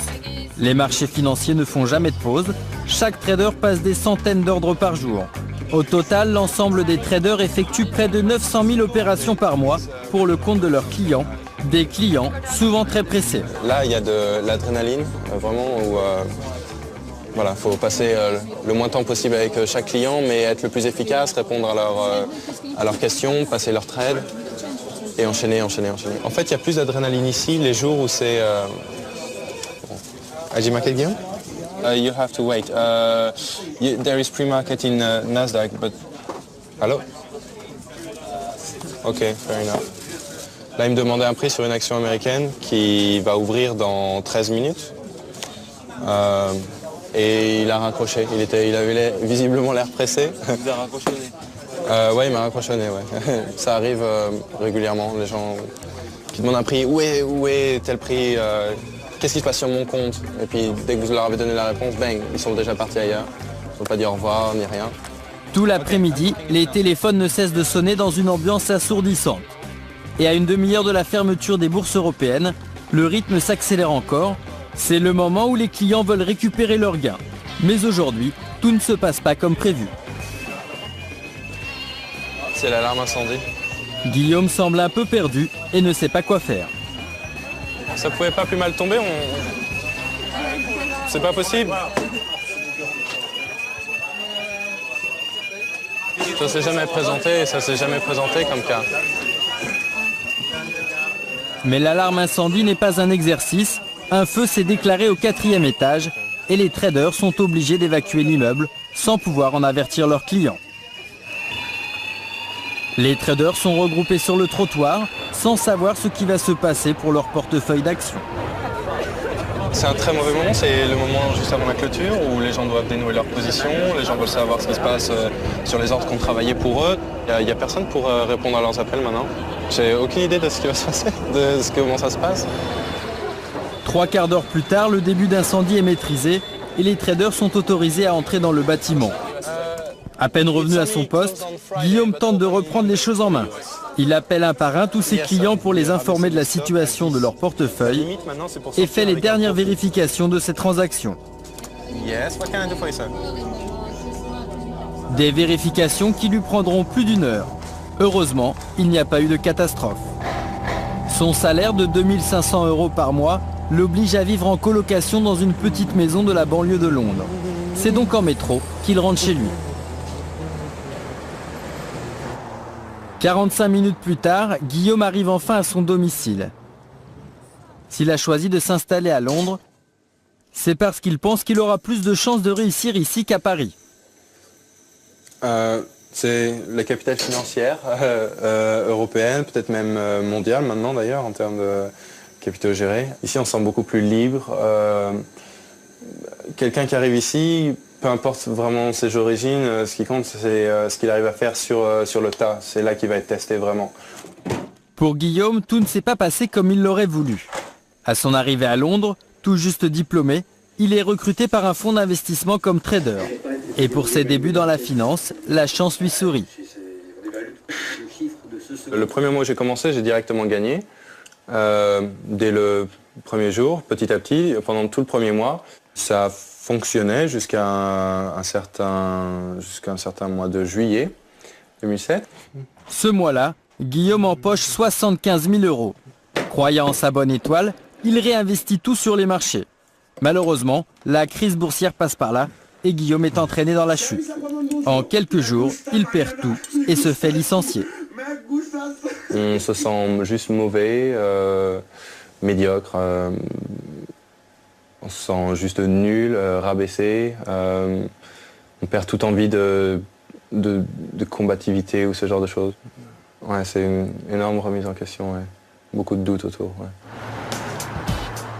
Les marchés financiers ne font jamais de pause, chaque trader passe des centaines d'ordres par jour. Au total, l'ensemble des traders effectuent près de 900 000 opérations par mois pour le compte de leurs clients. Des clients souvent très pressés. Là, il y a de l'adrénaline, vraiment, où il faut passer le moins de temps possible avec chaque client, mais être le plus efficace, répondre à leurs questions, passer leurs trades et enchaîner. En fait, il y a plus d'adrénaline ici les jours où c'est... IG Market, Guillaume? You have to wait. There is pre-market in Nasdaq, but... Hello? Ok, fair enough. Là, il me demandait un prix sur une action américaine qui va ouvrir dans 13 minutes. Et il a raccroché. Il avait visiblement l'air pressé. Il a raccroché. Ouais, il m'a raccroché, ouais. Ça arrive régulièrement, les gens qui demandent un prix. Où est tel prix? Qu'est-ce qui se passe sur mon compte? Et puis, dès que vous leur avez donné la réponse, bang, ils sont déjà partis ailleurs. Ils n'ont pas dit au revoir, ni rien. Tout l'après-midi, les téléphones ne cessent de sonner dans une ambiance assourdissante. Et à une demi-heure de la fermeture des bourses européennes, le rythme s'accélère encore. C'est le moment où les clients veulent récupérer leurs gains. Mais aujourd'hui, tout ne se passe pas comme prévu. C'est l'alarme incendie. Guillaume semble un peu perdu et ne sait pas quoi faire. Ça pouvait pas plus mal tomber, c'est pas possible. Ça s'est jamais présenté et ça s'est jamais présenté comme cas. Mais l'alarme incendie n'est pas un exercice. Un feu s'est déclaré au 4e étage et les traders sont obligés d'évacuer l'immeuble sans pouvoir en avertir leurs clients. Les traders sont regroupés sur le trottoir sans savoir ce qui va se passer pour leur portefeuille d'actions. C'est un très mauvais moment, c'est le moment juste avant la clôture où les gens doivent dénouer leur position, les gens veulent savoir ce qui se passe sur les ordres qu'on travaillait pour eux. Il n'y a personne pour répondre à leurs appels maintenant. J'ai aucune idée de ce qui va se passer, comment ça se passe. Trois quarts d'heure plus tard, le début d'incendie est maîtrisé et les traders sont autorisés à entrer dans le bâtiment. À peine revenu à son poste, Guillaume tente de reprendre les choses en main. Il appelle un par un tous ses clients pour les informer de la situation de leur portefeuille et fait les dernières vérifications de ces transactions. Des vérifications qui lui prendront plus d'1 heure. Heureusement, il n'y a pas eu de catastrophe. Son salaire de 2 500 € par mois l'oblige à vivre en colocation dans une petite maison de la banlieue de Londres. C'est donc en métro qu'il rentre chez lui. 45 minutes plus tard, Guillaume arrive enfin à son domicile. S'il a choisi de s'installer à Londres, c'est parce qu'il pense qu'il aura plus de chances de réussir ici qu'à Paris. C'est la capitale financière européenne, peut-être même mondiale maintenant d'ailleurs en termes de capitaux gérés. Ici on se sent beaucoup plus libre. Quelqu'un qui arrive ici, peu importe vraiment ses origines, ce qui compte c'est ce qu'il arrive à faire sur le tas. C'est là qu'il va être testé vraiment. Pour Guillaume, tout ne s'est pas passé comme il l'aurait voulu. À son arrivée à Londres, tout juste diplômé, il est recruté par un fonds d'investissement comme trader. Et pour ses débuts dans la finance, la chance lui sourit. Le premier mois où j'ai commencé, j'ai directement gagné. Dès le premier jour, petit à petit, pendant tout le premier mois, ça fonctionnait jusqu'à un certain mois de juillet 2007. Ce mois-là, Guillaume empoche 75 000 €. Croyant en sa bonne étoile, il réinvestit tout sur les marchés. Malheureusement, la crise boursière passe par là et Guillaume est entraîné dans la chute. En quelques jours, il perd tout et se fait licencier. On se sent juste mauvais, médiocre, on se sent juste nul, rabaissé. On perd toute envie de combativité ou ce genre de choses. Ouais, c'est une énorme remise en question, ouais. Beaucoup de doutes autour. Ouais.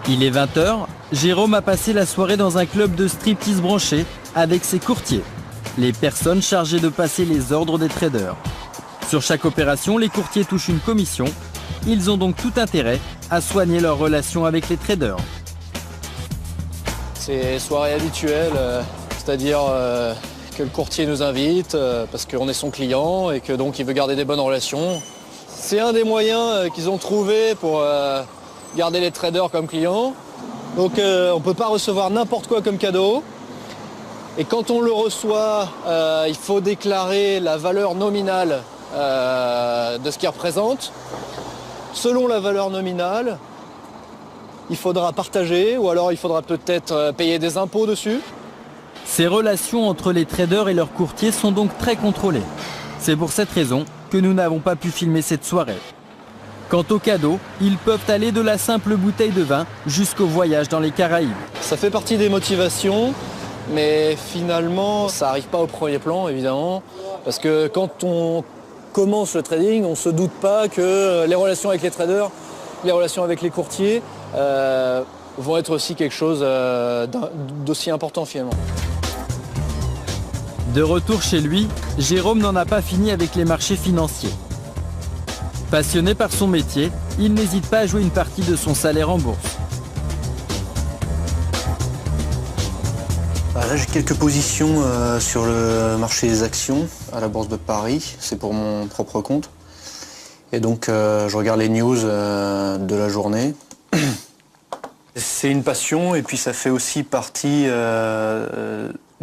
Il est 20 h, Jérôme a passé la soirée dans un club de striptease branché avec ses courtiers, les personnes chargées de passer les ordres des traders. Sur chaque opération, les courtiers touchent une commission. Ils ont donc tout intérêt à soigner leur relation avec les traders. C'est soirée habituelle, c'est-à-dire que le courtier nous invite parce qu'on est son client et que donc il veut garder des bonnes relations. C'est un des moyens qu'ils ont trouvé pour garder les traders comme clients. Donc on ne peut pas recevoir n'importe quoi comme cadeau. Et quand on le reçoit, il faut déclarer la valeur nominale de ce qu'il représente. Selon la valeur nominale, il faudra partager ou alors il faudra peut-être payer des impôts dessus. Ces relations entre les traders et leurs courtiers sont donc très contrôlées. C'est pour cette raison que nous n'avons pas pu filmer cette soirée. Quant aux cadeaux, ils peuvent aller de la simple bouteille de vin jusqu'au voyage dans les Caraïbes. Ça fait partie des motivations, mais finalement, ça n'arrive pas au premier plan, évidemment. Parce que quand on commence le trading, on ne se doute pas que les relations avec les traders, les relations avec les courtiers vont être aussi quelque chose d'aussi important finalement. De retour chez lui, Jérôme n'en a pas fini avec les marchés financiers. Passionné par son métier, il n'hésite pas à jouer une partie de son salaire en bourse. Là, j'ai quelques positions sur le marché des actions à la Bourse de Paris. C'est pour mon propre compte. Et donc, je regarde les news de la journée. C'est une passion et puis ça fait aussi partie,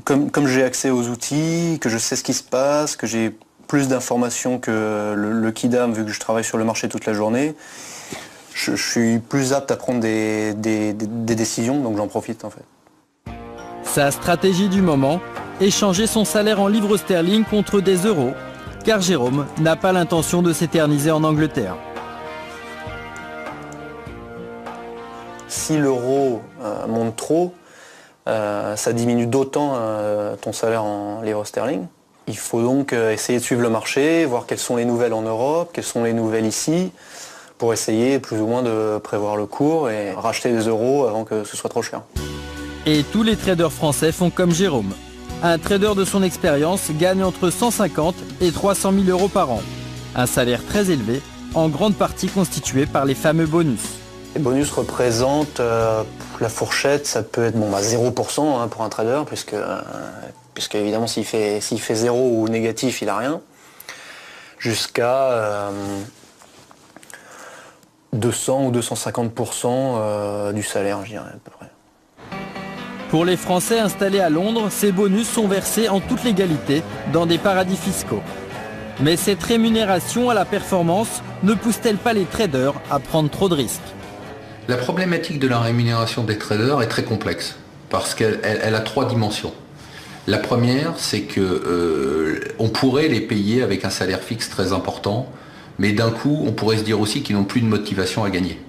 comme j'ai accès aux outils, que je sais ce qui se passe, que j'ai plus d'informations que le kidam vu que je travaille sur le marché toute la journée, je suis plus apte à prendre des décisions, donc j'en profite en fait. Sa stratégie du moment, échanger son salaire en livres sterling contre des euros, car Jérôme n'a pas l'intention de s'éterniser en Angleterre. Si l'euro monte trop, ça diminue d'autant ton salaire en livres sterling. Il faut donc essayer de suivre le marché, voir quelles sont les nouvelles en Europe, quelles sont les nouvelles ici, pour essayer plus ou moins de prévoir le cours et racheter des euros avant que ce soit trop cher. Et tous les traders français font comme Jérôme. Un trader de son expérience gagne entre 150 et 300 000 € par an. Un salaire très élevé, en grande partie constitué par les fameux bonus. Les bonus représentent, la fourchette, ça peut être 0% hein, pour un trader, puisque évidemment s'il fait 0 ou négatif, il n'a rien, jusqu'à 200 ou 250% du salaire, je dirais à peu près. Pour les Français installés à Londres, ces bonus sont versés en toute légalité dans des paradis fiscaux. Mais cette rémunération à la performance ne pousse-t-elle pas les traders à prendre trop de risques? La problématique de la rémunération des traders est très complexe parce qu'elle a 3 dimensions. La première, c'est que on pourrait les payer avec un salaire fixe très important, mais d'un coup, on pourrait se dire aussi qu'ils n'ont plus de motivation à gagner.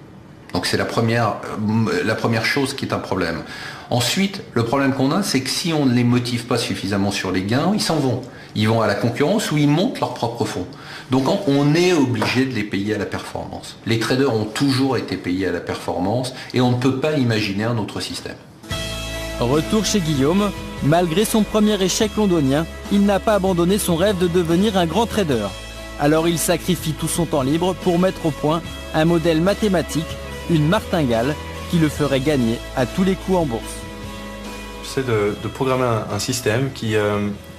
Donc c'est la première chose qui est un problème. Ensuite, le problème qu'on a, c'est que si on ne les motive pas suffisamment sur les gains, ils s'en vont. Ils vont à la concurrence ou ils montent leur propre fonds. Donc on est obligé de les payer à la performance. Les traders ont toujours été payés à la performance et on ne peut pas imaginer un autre système. Retour chez Guillaume. Malgré son premier échec londonien, il n'a pas abandonné son rêve de devenir un grand trader. Alors il sacrifie tout son temps libre pour mettre au point un modèle mathématique, une martingale, qui le ferait gagner à tous les coups en bourse. J'essaie de programmer un système qui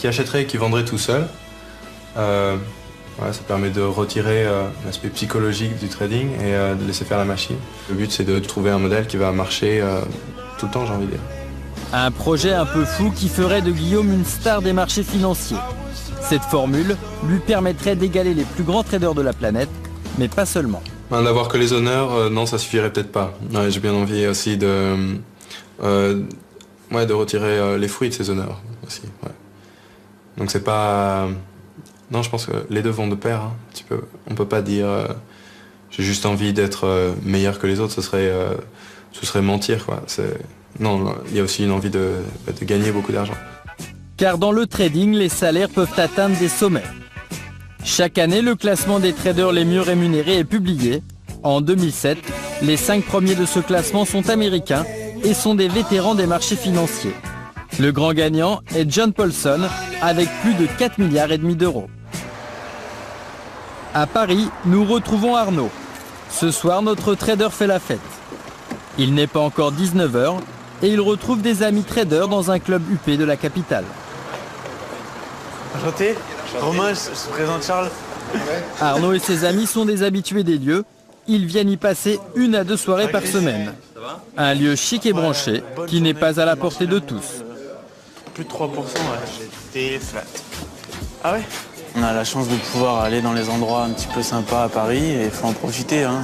achèterait et qui vendrait tout seul. Ça permet de retirer l'aspect psychologique du trading et de laisser faire la machine. Le but, c'est de trouver un modèle qui va marcher tout le temps, j'ai envie de dire. Un projet un peu fou qui ferait de Guillaume une star des marchés financiers. Cette formule lui permettrait d'égaler les plus grands traders de la planète, mais pas seulement. D'avoir que les honneurs, non, ça suffirait peut-être pas. Ouais, j'ai bien envie aussi de retirer les fruits de ces honneurs aussi. Ouais. Donc c'est pas... Non, je pense que les deux vont de pair. Hein, un petit peu. On peut pas dire j'ai juste envie d'être meilleur que les autres, ce serait mentir, quoi. Non, il y a aussi une envie de gagner beaucoup d'argent. Car dans le trading, les salaires peuvent atteindre des sommets. Chaque année, le classement des traders les mieux rémunérés est publié. En 2007, les 5 premiers de ce classement sont américains et sont des vétérans des marchés financiers. Le grand gagnant est John Paulson avec plus de 4,5 milliards d'euros. À Paris, nous retrouvons Arnaud. Ce soir, notre trader fait la fête. Il n'est pas encore 19 h et il retrouve des amis traders dans un club UP de la capitale. Enchanté. Romain, je te présente Charles. Arnaud et ses amis sont des habitués des lieux. Ils viennent y passer 1 à 2 soirées par semaine. Un lieu chic et branché qui n'est pas à la portée de tous. Plus de 3%, ouais. J'étais flat. Ah ouais? On a la chance de pouvoir aller dans les endroits un petit peu sympas à Paris et il faut en profiter. Hein.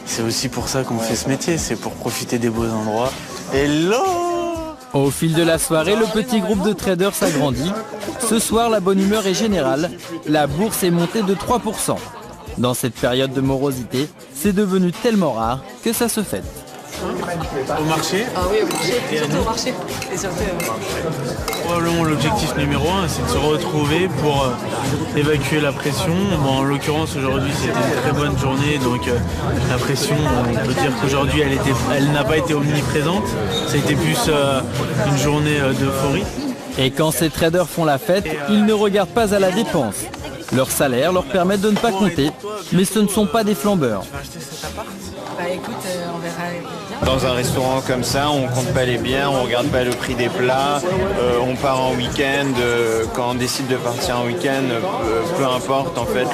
C'est aussi pour ça qu'on fait ce métier, c'est pour profiter des beaux endroits. Hello! Au fil de la soirée, le petit groupe de traders s'agrandit. Ce soir, la bonne humeur est générale. La bourse est montée de 3%. Dans cette période de morosité, c'est devenu tellement rare que ça se fête. Au marché? Ah oui, au marché, surtout au marché. Et surtout, probablement l'objectif numéro 1, c'est de se retrouver pour évacuer la pression. Bon, en l'occurrence, aujourd'hui, c'était une très bonne journée, donc la pression, on peut dire qu'aujourd'hui, elle n'a pas été omniprésente. Ça a été plus une journée d'euphorie. Et quand ces traders font la fête, ils ne regardent pas à la dépense. Leur salaire leur permet de ne pas compter, mais ce ne sont pas des flambeurs. Bah écoute, on verra bien. Dans un restaurant comme ça, on compte pas les biens, on regarde pas le prix des plats, on part en week-end, quand on décide de partir en week-end, peu importe en fait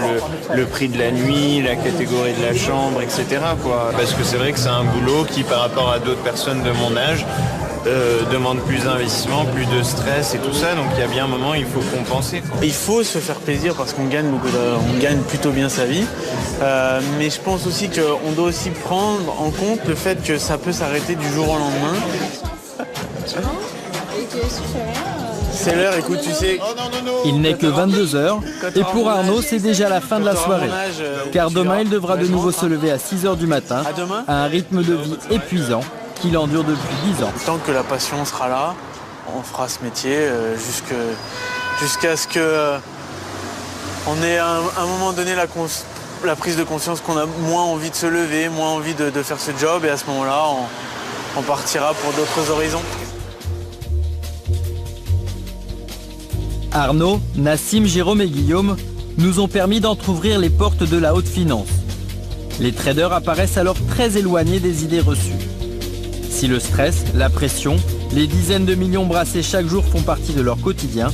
le prix de la nuit, la catégorie de la chambre, etc. quoi. Parce que c'est vrai que c'est un boulot qui par rapport à d'autres personnes de mon âge demande plus d'investissement, plus de stress et tout ça, donc il y a bien un moment il faut compenser. Il faut se faire plaisir parce qu'on gagne on gagne plutôt bien sa vie, mais je pense aussi qu'on doit aussi prendre en compte le fait que ça peut s'arrêter du jour au lendemain. C'est l'heure, écoute, tu sais. Il n'est que 22 h et pour Arnaud, c'est déjà la fin de la soirée. Car demain, il devra de nouveau se lever à 6 h du matin, à un rythme de vie épuisant qu'il endure depuis 10 ans. Tant que la passion sera là, on fera ce métier jusqu'à ce que on ait à un moment donné la prise de conscience qu'on a moins envie de se lever, moins envie de faire ce job, et à ce moment-là, on partira pour d'autres horizons. Arnaud, Nassim, Jérôme et Guillaume nous ont permis d'entrouvrir les portes de la haute finance. Les traders apparaissent alors très éloignés des idées reçues. Si le stress, la pression, les dizaines de millions brassés chaque jour font partie de leur quotidien,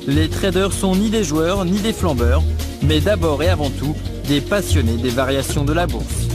les traders sont ni des joueurs ni des flambeurs, mais d'abord et avant tout des passionnés des variations de la bourse.